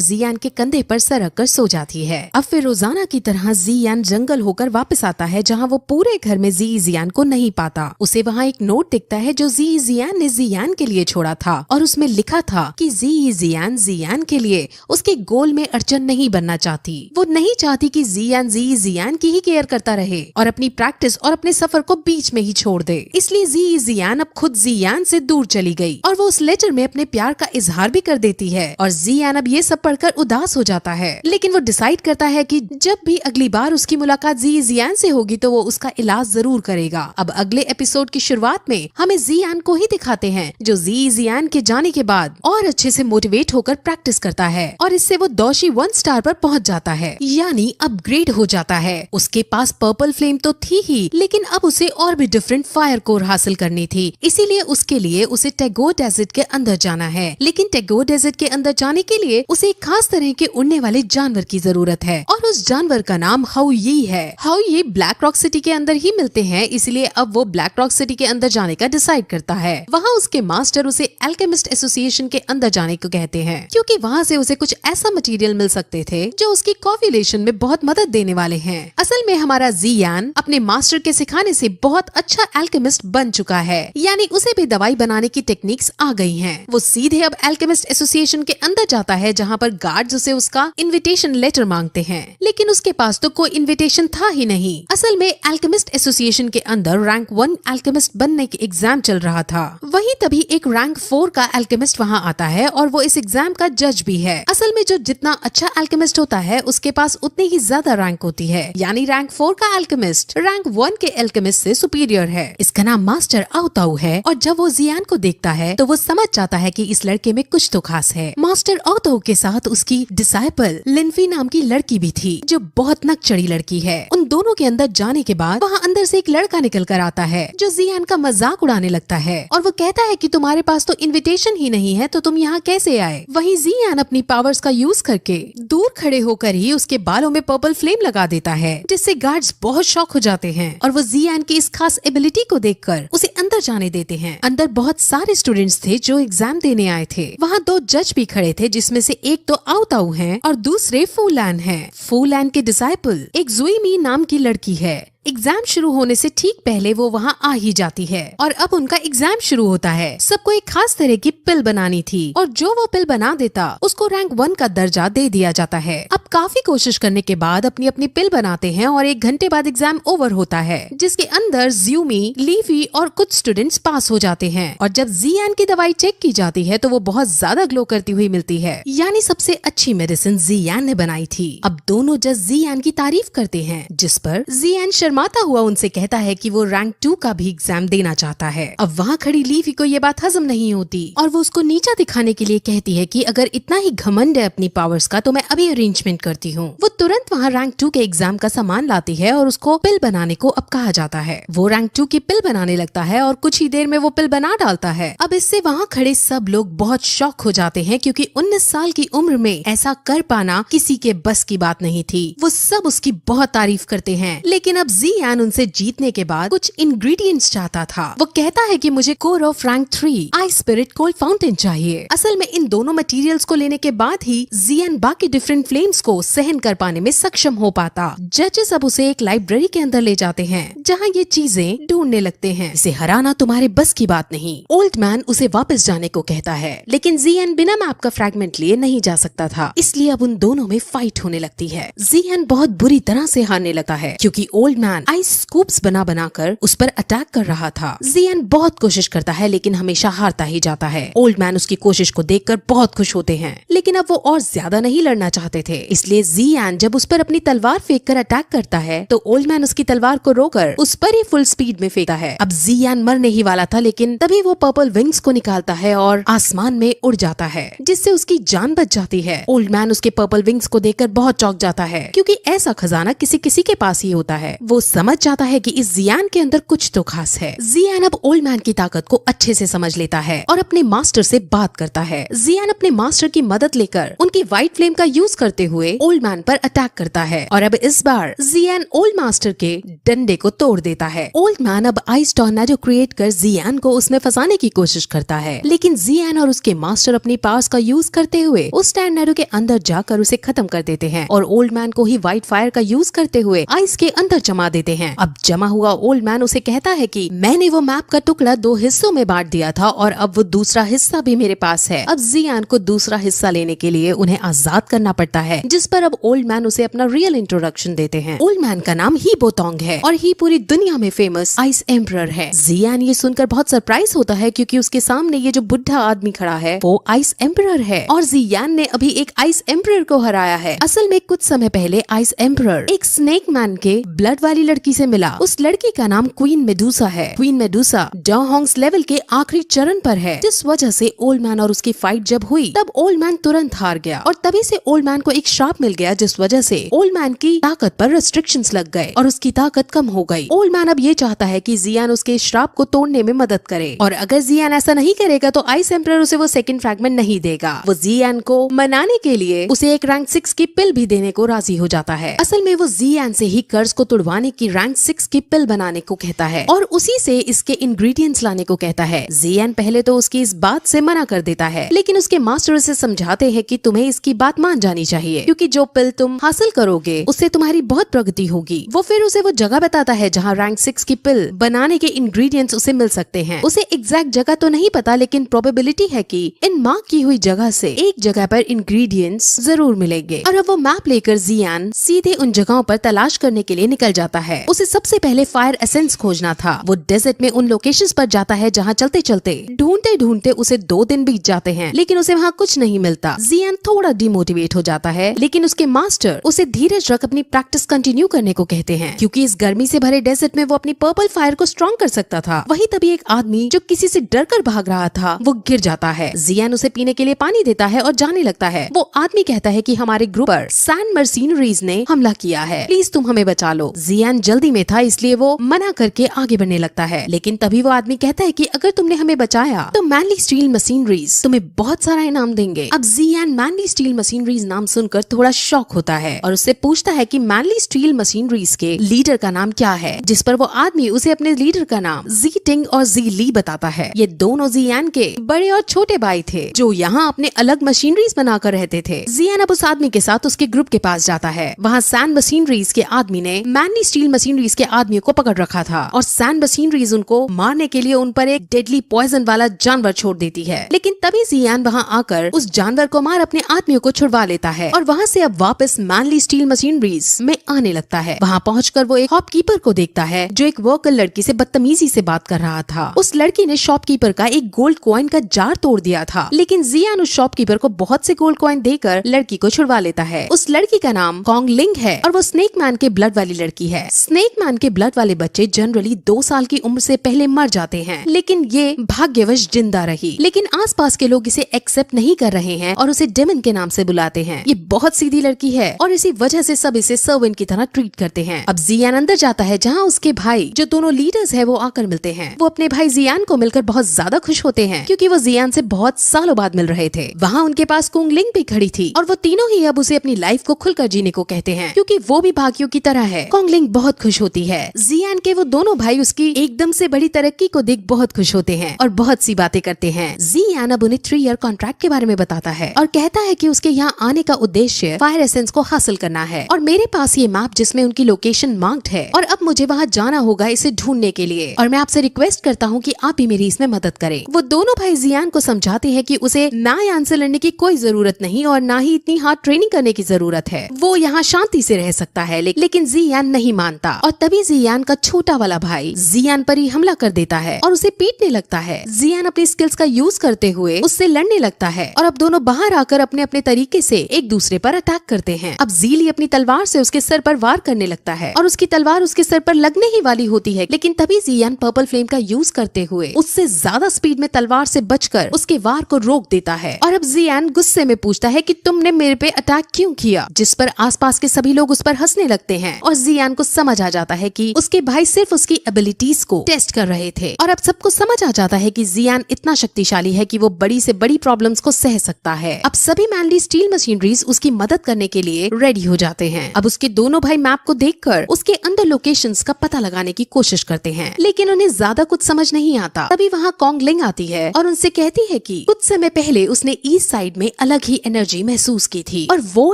जियान के कंधे पर सर रख कर सो जाती है। अब फिर रोजाना की तरह जियान जंगल होकर वापस आता है जहाँ वो पूरे घर में जी जियान को नहीं पाता। उसे वहाँ एक नोट दिखता है जो जी जियान ने जियान के लिए छोड़ा था और उसमें लिखा था कि जी जियान जियान के लिए उसके गोल में अड़चन नहीं बनना चाहती। वो नहीं चाहती कि जियान जी जियान की ही केयर करता रहे और अपनी प्रैक्टिस और अपने सफर को बीच में ही छोड़ दे। इसलिए जी जियान अब खुद जियान से दूर चली गई और वो उस लेटर में अपने प्यार का इजहार भी कर देती है। और जियान अब ये सब पढ़कर उदास हो जाता है, लेकिन वो डिसाइड करता है कि जब भी अगली बार उसकी मुलाकात जी जियान से होगी तो वो उसका इलाज जरूर करेगा। अब अगले एपिसोड की शुरुआत में हमें जियान को ही दिखाते हैं जो जी जियान के जाने के बाद और अच्छे से मोटिवेट होकर प्रैक्टिस करता है और इससे वो दोषी 1 स्टार पर पहुंच जाता है, यानी अपग्रेड हो जाता है। उसके पास पर्पल फ्लेम तो थी ही, लेकिन अब उसे और भी डिफरेंट फायर कोर हासिल करनी थी। इसीलिए उसके लिए उसे टैगोर डेजर्ट के अंदर जाना है, लेकिन टैगोर डेजर्ट के अंदर जाने के लिए उसे एक खास तरह के उड़ने वाले जानवर की जरूरत है और उस जानवर का नाम हाउयी है। हाउयी ब्लैक रॉक सिटी के अंदर ही मिलते हैं, इसलिए अब वो ब्लैक रॉक सिटी के अंदर जाने का डिसाइड करता है। वहाँ उसके मास्टर उसे एल्केमिस्ट एसोसिएशन के अंदर जाने को कहते हैं, क्योंकि वहाँ से उसे कुछ ऐसा मटेरियल मिल सकते थे जो उसकी कॉव्युलेशन में बहुत मदद देने वाले हैं। असल में हमारा जियान अपने मास्टर के सिखाने से बहुत अच्छा एल्केमिस्ट बन चुका है, यानी उसे भी दवाई बनाने की टेक्निक्स आ गई हैं। वो सीधे अब एल्केमिस्ट एसोसिएशन के अंदर जाता है जहाँ पर गार्ड्स उसे उसका इनविटेशन लेटर मांगते हैं, लेकिन उसके पास तो कोई इनविटेशन था ही नहीं। असल में एल्केमिस्ट एसोसिएशन के अंदर रैंक 1 एल्केमिस्ट बनने के एग्जाम चल रहा था। वहीं तभी एक रैंक 4 का एल्केमिस्ट वहाँ आता है और वो इस एग्जाम का जज भी है। असल में जो जितना अच्छा एल्केमिस्ट होता है उसके पास उतनी ही ज्यादा रैंक होती है, यानी रैंक 4 का एल्केमिस्ट रैंक 1 के एल्केमिस्ट से सुपीरियर है। इसका नाम मास्टर आओताऊ है और जब वो जियान को देखता है तो वो समझ जाता है कि इस लड़के में कुछ तो खास है। मास्टर आओताऊ के साथ उसकी डिसाइपल लिनफी नाम की लड़की भी थी जो बहुत नकचड़ी लड़की है। उन दोनों के अंदर जाने के बाद वहाँ अंदर से एक लड़का निकल कर आता है जो जियान का मजाक उड़ाने लगता है और वो कहता है कि तुम्हारे पास तो इनविटेशन ही नहीं है तो तुम यहाँ कैसे आए। वहीं जियान अपनी पावर्स का यूज करके दूर खड़े होकर ही उसके बालों में पर्पल फ्लेम लगा देता है, जिससे गार्ड्स बहुत शॉक हो जाते हैं और वो जियान की इस खास एबिलिटी को देखकर उसे अंदर जाने देते हैं। अंदर बहुत सारे स्टूडेंट्स थे जो एग्जाम देने आए थे। वहाँ 2 जज भी खड़े थे, जिसमें से एक तो आओताऊ है और दूसरे फूलैन है। फूलैन के डिसाइपल एक जुईमी नाम की लड़की है। एग्जाम शुरू होने से ठीक पहले वो वहाँ आ ही जाती है और अब उनका एग्जाम शुरू होता है। सबको एक खास तरह की पिल बनानी थी और जो वो पिल बना देता उसको रैंक 1 का दर्जा दे दिया जाता है। अब काफी कोशिश करने के बाद अपनी अपनी पिल बनाते हैं और 1 घंटे बाद एग्जाम ओवर होता है, जिसके अंदर ज्यूमी, लीफी और कुछ स्टूडेंट्स पास हो जाते हैं। और जब जियान की दवाई चेक की जाती है तो वो बहुत ज्यादा ग्लो करती हुई मिलती है, यानी सबसे अच्छी मेडिसिन जियान ने बनाई थी। अब दोनों जज जियान की तारीफ करते हैं, जिस पर जियान शर्माता हुआ उनसे कहता है कि वो रैंक 2 का भी एग्जाम देना चाहता है। अब वहाँ खड़ी लीफी को ये बात हजम नहीं होती और वो उसको नीचा दिखाने के लिए कहती है कि अगर इतना ही घमंड है अपनी पावर्स का तो मैं अभी अरेंजमेंट करती हूँ। वो तुरंत वहाँ रैंक 2 के एग्जाम का सामान लाती है और उसको पिल बनाने को अब कहा जाता है। वो रैंक 2 की पिल बनाने लगता है और कुछ ही देर में वो पिल बना डालता है। अब इससे वहाँ खड़े सब लोग बहुत शॉक हो जाते हैं, क्योंकि 19 साल की उम्र में ऐसा कर पाना किसी के बस की बात नहीं थी। वो सब उसकी बहुत तारीफ करते हैं, लेकिन अब जियान उनसे जीतने के बाद कुछ इंग्रेडिएंट्स चाहता था। वो कहता है कि मुझे core of rank 3 ice spirit cold fountain चाहिए। असल में इन दोनों मटेरियल्स को लेने के बाद ही जियान बाकी डिफरेंट फ्लेम्स को सहन कर पाने में सक्षम हो पाता। जजेस अब उसे एक लाइब्रेरी के अंदर ले जाते हैं जहाँ ये चीजें ढूंढने लगते हैं। इसे हराना तुम्हारे बस की बात नहीं। ओल्ड मैन उसे वापस जाने को कहता है, लेकिन जियान बिना मैप का फ्रैगमेंट लिए नहीं जा सकता था, इसलिए अब उन दोनों में फाइट होने लगती है। जियान बहुत बुरी तरह से हारने लगता है, क्योंकि ओल्ड मैन आइस स्कूप्स बना कर उस पर अटैक कर रहा था। जियान बहुत कोशिश करता है लेकिन हमेशा हारता ही जाता है। ओल्ड मैन उसकी कोशिश को देखकर बहुत खुश होते हैं, लेकिन अब वो और ज्यादा नहीं लड़ना चाहते थे। इसलिए जियान जब उस पर अपनी तलवार फेंक कर अटैक करता है तो ओल्ड मैन उसकी तलवार को रोकर उस पर ही फुल स्पीड में फेंकता है। अब जियान मरने ही वाला था, लेकिन तभी वो पर्पल विंग्स को निकालता है और आसमान में उड़ जाता है, जिससे उसकी जान बच जाती है। ओल्ड मैन उसके पर्पल विंग्स को देखकर बहुत चौंक जाता है, क्योंकि ऐसा खजाना किसी किसी के पास ही होता है। वो समझ जाता है कि इस जियान के अंदर कुछ तो खास है। जियान अब ओल्ड मैन की ताकत को अच्छे से समझ लेता है और अपने मास्टर से बात करता है। जियान अपने मास्टर की मदद लेकर उनकी व्हाइट फ्लेम का यूज करते हुए हुए ओल्ड मैन पर अटैक करता है और अब इस बार जियान ओल्ड मास्टर के डंडे को तोड़ देता है। ओल्ड मैन अब आइस टॉर्नेडो क्रिएट कर जियान को उसमें फंसाने की कोशिश करता है, लेकिन जियान और उसके मास्टर अपनी पावर्स का यूज करते हुए उस टॉर्नेडो के अंदर जाकर उसे खत्म कर देते हैं और ओल्ड मैन को ही व्हाइट फायर का यूज करते हुए आइस के अंदर जमा देते हैं। अब जमा हुआ ओल्ड मैन उसे कहता है कि मैंने वो मैप का टुकड़ा 2 हिस्सों में बांट दिया था और अब वो दूसरा हिस्सा भी मेरे पास है। अब जियान को दूसरा हिस्सा लेने के लिए उन्हें आजाद करना पड़ता है, जिस पर अब ओल्ड मैन उसे अपना रियल इंट्रोडक्शन देते हैं। ओल्ड मैन का नाम ही बोतोंग है और ही पूरी दुनिया में फेमस आइस एम्परर है। जियान ये सुनकर बहुत सरप्राइज होता है क्योंकि उसके सामने ये जो बुढ़ा आदमी खड़ा है वो आइस एम्परर है और जियान ने अभी एक आइस एम्परर को हराया है। असल में कुछ समय पहले आइस एम्परर एक स्नेक मैन के ब्लड वाली लड़की से मिला। उस लड़की का नाम क्वीन मेडुसा है। क्वीन मेडुसा डॉ हॉन्ग्स लेवल के आखिरी चरण पर है, जिस वजह से ओल्ड मैन और उसकी फाइट जब हुई तब ओल्ड मैन तुरंत हार गया और तभी से ओल्ड मैन को एक श्राप मिल गया, जिस वजह से ओल्ड मैन की ताकत पर रेस्ट्रिक्शंस लग गए और उसकी ताकत कम हो गई। ओल्ड मैन अब ये चाहता है कि जियान उसके श्राप को तोड़ने में मदद करे और अगर जियान ऐसा नहीं करेगा तो आइस एम्परर उसे वो सेकंड फ्रैगमेंट नहीं देगा। वो जियान को मनाने के लिए उसे एक रैंक 6 की पिल भी देने को राजी हो जाता है। असल में वो जियान से ही कर्ज को तुड़वाने की रैंक 6 की पिल बनाने को कहता है और उसी से इसके इंग्रेडिएंट्स लाने को कहता है। जियान पहले तो उसकी इस बात से मना कर देता है, लेकिन उसके मास्टर उसे समझाते हैं कि तुम्हें इसकी बात मान जानी चाहिए क्योंकि जो पिल तुम हासिल करोगे उससे तुम्हारी बहुत प्रगति होगी। वो फिर उसे वो जगह बताता है जहाँ रैंक 6 की पिल बनाने के इंग्रेडिएंट्स उसे मिल सकते हैं। उसे एग्जैक्ट जगह तो नहीं पता, लेकिन प्रोबेबिलिटी है कि इन मार्क की हुई जगह से एक जगह पर इंग्रेडिएंट्स जरूर मिलेंगे। और अब वो मैप लेकर जियान सीधे उन जगहों पर तलाश करने के लिए निकल जाता है। उसे सबसे पहले फायर एसेंस खोजना था। वो डेजर्ट में उन लोकेशंस पर जाता है जहाँ चलते चलते ढूंढते ढूंढते उसे 2 दिन बीत जाते हैं, लेकिन उसे वहाँ कुछ नहीं मिलता। जियान थोड़ा डिमोटिवेट हो जाता है, लेकिन उसके मास्टर उसे धीरज रख अपनी प्रैक्टिस कंटिन्यू करने को कहते हैं क्योंकि इस गर्मी से भरे डेजर्ट में वो अपनी पर्पल फायर को स्ट्रॉन्ग कर सकता था। वही तभी एक आदमी जो किसी से डर कर भाग रहा था वो गिर जाता है। जियान उसे पीने के लिए पानी देता है और जाने लगता है। वो आदमी कहता है कि हमारे ग्रुप पर सैन मर्सिनरीज ने हमला किया है, प्लीज तुम हमें बचा लो। जियान जल्दी में था इसलिए वो मना करके आगे बढ़ने लगता है, लेकिन तभी वो आदमी कहता है कि अगर तुमने हमें बचाया तो मैनली स्टील मशीनरीज तुम्हें बहुत सारा इनाम देंगे। अब जियान मैनली स्टील मशीनरीज नाम सुनकर थोड़ा शॉक होता है और उससे पूछता है कि मैनली स्टील मशीनरीज के लीडर का नाम क्या है, जिस पर वो आदमी उसे अपने लीडर का नाम जी टिंग और जी ली बताता है। ये दोनों जियान के बड़े और छोटे भाई थे जो यहाँ अपने अलग मशीनरीज बनाकर रहते थे। जियान अब उस आदमी के साथ उसके ग्रुप के पास जाता है। वहाँ सैन मशीनरीज के आदमी ने मैनली स्टील मशीनरीज के आदमियों को पकड़ रखा था और सैन मशीनरीज उनको मारने के लिए उन पर एक डेडली पॉइजन वाला जानवर छोड़ देती है, लेकिन तभी जियान वहाँ आकर उस जानवर को मार अपने आदमियों को छुड़वा लेता है और वहाँ से अब वापस मैनली स्टील मशीनरीज में आने लगता है। वहाँ पहुंचकर वो एक शॉपकीपर को देखता है जो एक वर्कर लड़की से बदतमीजी से बात कर रहा था। उस लड़की ने शॉपकीपर का एक गोल्ड कॉइन का जार तोड़ दिया था, लेकिन जियान उस शॉपकीपर को बहुत से गोल्ड कॉइन देकर लड़की को छुड़वा लेता है। उस लड़की का नाम कॉन्ग लिंग है और वो स्नेक मैन के ब्लड वाली लड़की है। स्नेक मैन के ब्लड वाले बच्चे जनरली 2 साल की उम्र से पहले मर जाते हैं, लेकिन ये भाग्यवश जिंदा रही। लेकिन आसपास के लोग इसे एक्सेप्ट नहीं कर रहे हैं और उसे डेमन के नाम से बुलाते हैं। ये बहुत सीधी लड़की है और इसी वजह से सब इसे सर्वेंट की तरह ट्रीट करते हैं। अब जियान अंदर जाता है जहाँ उसके भाई जो दोनों लीडर्स है वो आकर मिलते हैं। वो अपने भाई जियान को मिलकर बहुत ज्यादा खुश होते हैं क्योंकि वो जियान से बहुत सालों बाद मिल रहे थे। वहाँ उनके पास कुंग लिंग भी खड़ी थी और वो तीनों ही अब उसे अपनी लाइफ को खुलकर जीने को कहते हैं क्योंकि वो भी भाग्यों की तरह है। कुंग लिंग बहुत खुश होती है। जियान के वो दोनों भाई उसकी एकदम से बड़ी तरक्की को देख बहुत खुश होते हैं और बहुत सी बातें करते हैं। जियान अब उन्हें 3 ईयर कॉन्ट्रैक्ट के बारे में बताता है और कहता है कि उसके यहाँ आने का उद्देश्य फायर एसेंस को हासिल करना है और मेरे पास ये मैप जिसमें उनकी लोकेशन मार्क्ड है और अब मुझे वहाँ जाना होगा इसे ढूंढने के लिए और मैं आपसे रिक्वेस्ट करता हूँ कि आप भी मेरी इसमें मदद करें। वो दोनों भाई जियान को समझाते हैं कि उसे नायान से लड़ने की कोई जरूरत नहीं और ना ही इतनी हार्ड ट्रेनिंग करने की जरूरत है। वो यहाँ शांति से रह सकता है, लेकिन जियान नहीं मानता और तभी जियान का छोटा वाला भाई जियान पर ही हमला कर देता है और उसे पीटने लगता है। जियान अपनी स्किल्स का यूज करते हुए उससे लड़ने लगता है और अब दोनों बाहर आकर अपने अपने तरीके से एक दूसरे पर अटैक करते हैं। अब जीली अपनी तलवार से उसके सर पर वार करने लगता है और उसकी तलवार उसके सर पर लगने ही वाली होती है, लेकिन तभी जियान पर्पल फ्लेम का यूज करते हुए उससे ज्यादा स्पीड में तलवार से बचकर उसके वार को रोक देता है। और अब जियान गुस्से में पूछता है कि तुमने मेरे पे अटैक क्यों किया, जिस पर आसपास के सभी लोग उस पर हंसने लगते हैं और जियान को समझ आ जाता है कि उसके भाई सिर्फ उसकी एबिलिटीज को टेस्ट कर रहे थे। और अब सबको समझ आ जाता है कि जियान इतना शक्तिशाली है कि वो बड़ी से बड़ी प्रॉब्लम्स को सह सकता है। अब सभी मैनली स्टील मशीनरीज उसकी मदद करने के लिए रेडी हो जाते हैं। अब उसके दोनों भाई मैप को देखकर उसके अंदर लोकेशंस का पता लगाने की कोशिश करते हैं, लेकिन उन्हें ज्यादा कुछ समझ नहीं आता। तभी वहाँ कॉन्ग लिंग आती है और उनसे कहती है कि कुछ समय पहले उसने ईस्ट साइड में अलग ही एनर्जी महसूस की थी और वो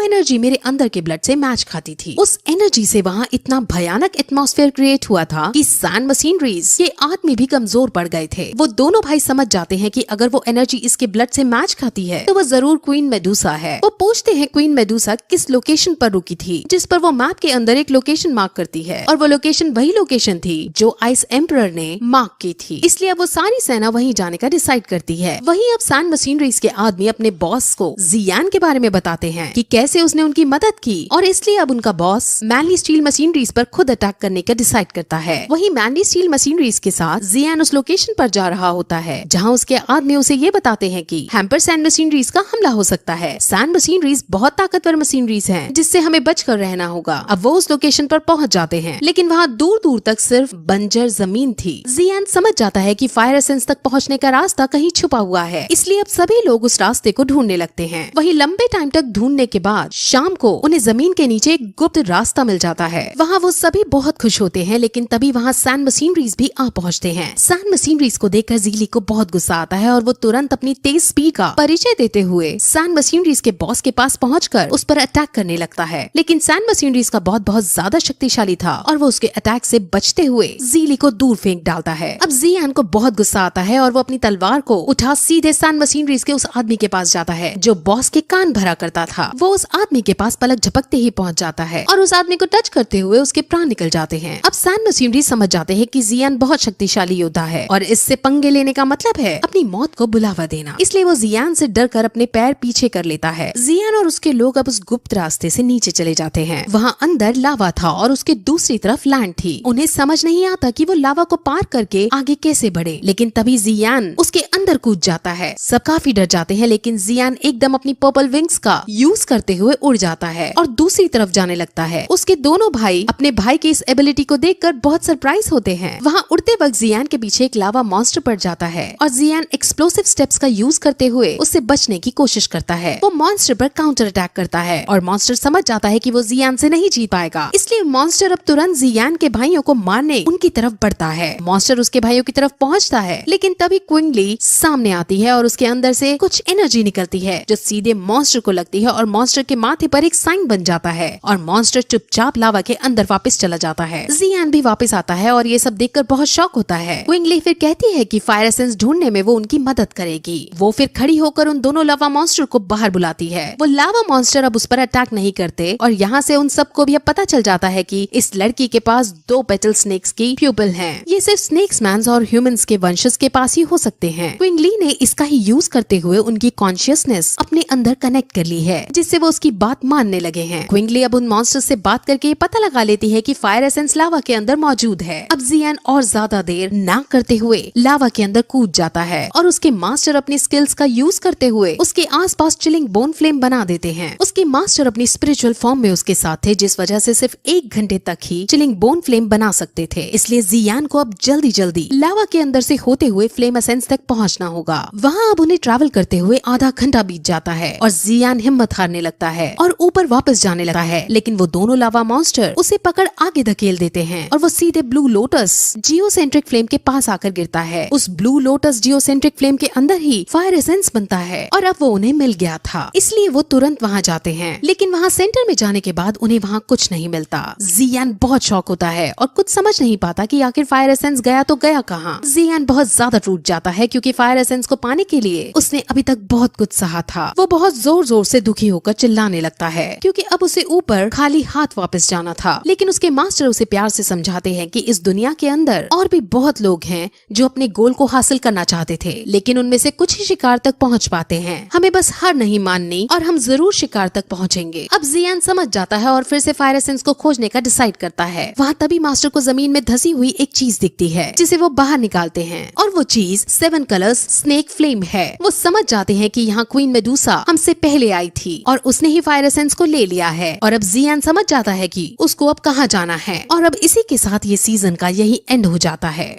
एनर्जी मेरे अंदर के ब्लड से मैच खाती थी। उस एनर्जी से वहाँ इतना भयानक एटमॉस्फेयर क्रिएट हुआ था कि सैंड मशीनरीज के आदमी भी कमजोर पड़ गए थे। वो दोनों भाई समझ जाते हैं कि अगर वो एनर्जी इसके ब्लड से मैच खाती है तो वो जरूर क्वीन मेडुसा है। वो पूछते हैं क्वीन मेडुसा किस लोकेशन पर रुकी थी, जिस पर वो मैप के अंदर एक लोकेशन मार्क करती है और वो लोकेशन वही लोकेशन थी जो आइस एम्परर ने मार्क की थी। इसलिए अब वो सारी सेना वहीं जाने का डिसाइड करती है। वहीं अब सैंड मशीनरीज के आदमी अपने बॉस को जियान के बारे में बताते हैं कि कैसे उसने उनकी मदद की और इसलिए अब उनका बॉस मैनली स्टील मशीनरीज पर खुद अटैक करने का डिसाइड करता है। वहीं मैनली स्टील मशीनरीज के साथ जियान उस लोकेशन पर जा रहा होता है जहां उसके आदमी उसे ये बताते हैं कि हैम्पर सैंड मशीनरीज का हमला हो सकता है। सैंड मशीनरीज बहुत ताकतवर मशीनरीज हैं जिससे हमें बचकर रहना होगा। अब वो उस लोकेशन पर पहुंच जाते हैं, लेकिन वहाँ दूर दूर तक सिर्फ बंजर जमीन थी। जियान समझ जाता है कि फायर एसेंस तक पहुँचने का रास्ता कहीं छुपा हुआ है, इसलिए अब सभी लोग उस रास्ते को ढूंढने लगते हैं। वहीं लंबे टाइम तक ढूंढने के बाद शाम को उन्हें जमीन के नीचे एक गुप्त रास्ता मिल जाता है। वहाँ वो सभी बहुत खुश होते हैं, लेकिन तभी वहाँ सैंड मशीनरीज भी आ पहुँचते हैं। सैंड मशीनरीज को देखकर ज़ीली को बहुत गुस्सा आता है और वो तुरंत अपनी तेज स्पीड का परिचय देते हुए सैंड मशीनरीज के बॉस के पास पहुंचकर उस पर अटैक करने लगता है। लेकिन सैंड मशीनरीज का बहुत ज्यादा शक्तिशाली था और वो उसके अटैक से बचते हुए ज़ीली को दूर फेंक डालता है। अब जियान को बहुत गुस्सा आता है और वो अपनी तलवार को उठा सीधे सैंड मशीनरीज के उस आदमी के पास जाता है जो बॉस के कान भरा करता था। वो उस आदमी के पास पलक झपकते ही पहुंच जाता है और उस आदमी को टच करते हुए उसके प्राण निकल जाते हैं। अब सैंड मशीनरीज समझ जाते हैं कि जियान बहुत शक्तिशाली योद्धा है और इससे पंगे लेने का मतलब है अपनी मौत को बुलावा देना। इसलिए वो जियान से डरकर अपने पैर पीछे कर लेता है। जियान और उसके लोग अब उस गुप्त रास्ते से नीचे चले जाते हैं। वहाँ अंदर लावा था और उसके दूसरी तरफ लैंड थी। उन्हें समझ नहीं आता कि वो लावा को पार करके आगे कैसे बढ़े, लेकिन तभी जियान उसके अंदर कूद जाता है। सब काफी डर जाते हैं, लेकिन जियान एकदम अपनी पर्पल विंग्स का यूज करते हुए उड़ जाता है और दूसरी तरफ जाने लगता है। उसके दोनों भाई अपने भाई की इस एबिलिटी को देखकर बहुत सरप्राइज होते हैं। वहाँ उड़ते वक्त जियान के पीछे एक लावा मॉन्स्टर पड़ जाता है और जियान एक्सप्लोसिव स्टेप्स का यूज करते हुए उससे बचने की कोशिश करता है। वो मॉन्स्टर पर काउंटर अटैक करता है और मॉन्स्टर समझ जाता है कि वो जियान से नहीं जीत पाएगा, इसलिए मॉन्स्टर अब तुरंत जियान के भाइयों को मारने उनकी तरफ बढ़ता है। मॉन्स्टर उसके भाइयों की तरफ पहुंचता है, लेकिन तभी क्विंगली सामने आती है और उसके अंदर से कुछ एनर्जी निकलती है जो सीधे मॉन्स्टर को लगती है और मॉन्स्टर के माथे पर एक साइन बन जाता है और मॉन्स्टर चुपचाप लावा के अंदर वापस चला जाता है। जियान भी वापस आता है और ये सब देखकर बहुत शॉक होता है। क्विंगली फिर कहती है कि फायर एसेंस ढूंढने में वो उनकी मदद करेगी। वो फिर खड़ी होकर उन दोनों लावा मॉन्स्टर को बाहर बुलाती है। वो लावा मॉन्स्टर अब उस पर अटैक नहीं करते और यहाँ से उन सबको भी अब पता चल जाता है कि इस लड़की के पास 2 पेटल स्नेक्स की प्यूपल हैं। ये सिर्फ स्नेक्स मैन्स और ह्यूमंस के वंशज के पास ही हो सकते हैं। क्विंगली ने इसका ही यूज करते हुए उनकी कॉन्शियसनेस अपने अंदर कनेक्ट कर ली है, जिससे वो उसकी बात मानने लगे हैं। क्विंगली अब उन मॉन्स्टर से बात करके ये पता लगा लेती है कि फायर एसेंस लावा के अंदर मौजूद है। अब जियान और ज्यादा देर ना करते हुए लावा के अंदर कूद जाता है और उसके मास्टर अपनी स्किल्स का यूज करते हुए उसके आसपास चिलिंग बोन फ्लेम बना देते हैं। उसके मास्टर अपनी स्पिरिचुअल फॉर्म में उसके साथ थे, जिस वजह से सिर्फ 1 घंटे तक ही चिलिंग बोन फ्लेम बना सकते थे। इसलिए जियान को अब जल्दी जल्दी लावा के अंदर से होते हुए फ्लेम एसेंस तक पहुंचना होगा। वहाँ अब उन्हें ट्रैवल करते हुए आधा घंटा बीत जाता है और जियान हिम्मत हारने लगता है और ऊपर वापस जाने लगता है, लेकिन वो दोनों लावा मॉन्स्टर उसे पकड़ आगे धकेल देते हैं और वो सीधे ब्लू लोटस जियोसेंट्रिक फ्लेम के पास आकर गिरता है। उस ब्लू लोटस जियोसेंट्रिक फ्लेम के अंदर ही फायर एसेंस बनता है और अब वो उन्हें मिल गया था, इसलिए वो तुरंत वहाँ जाते हैं। लेकिन वहाँ सेंटर में जाने के बाद उन्हें वहाँ कुछ नहीं मिलता। जियान बहुत शॉक होता है और कुछ समझ नहीं पाता कि आखिर फायर एसेंस गया तो गया कहाँ। जियान बहुत ज्यादा टूट जाता है क्योंकि फायर एसेंस को पाने के लिए उसने अभी तक बहुत कुछ सहा था। वो बहुत जोर जोर से दुखी होकर चिल्लाने लगता है क्योंकि अब उसे ऊपर खाली हाथ वापस जाना था। लेकिन उसके मास्टर उसे प्यार से समझाते हैं कि इस दुनिया के अंदर और भी बहुत लोग हैं जो अपने गोल को हासिल करना चाहते थे, लेकिन उनमें से कुछ ही शिकार तक पहुंच पाते हैं। हमें बस हार नहीं माननी और हम जरूर शिकार तक पहुंचेंगे। अब जियान समझ जाता है और फिर से फायर एसेंस को खोजने का डिसाइड करता है। वहाँ तभी मास्टर को जमीन में धसी हुई एक चीज दिखती है जिसे वो बाहर निकालते हैं और वो चीज 7 कलर्स स्नेक फ्लेम है। वो समझ जाते हैं कि यहाँ क्वीन मेडुसा हमसे पहले आई थी और उसने ही फायर एसेंस को ले लिया है और अब जियान समझ जाता है कि उसको अब कहाँ जाना है। और अब इसी के साथ ये सीजन का यही एंड हो जाता है।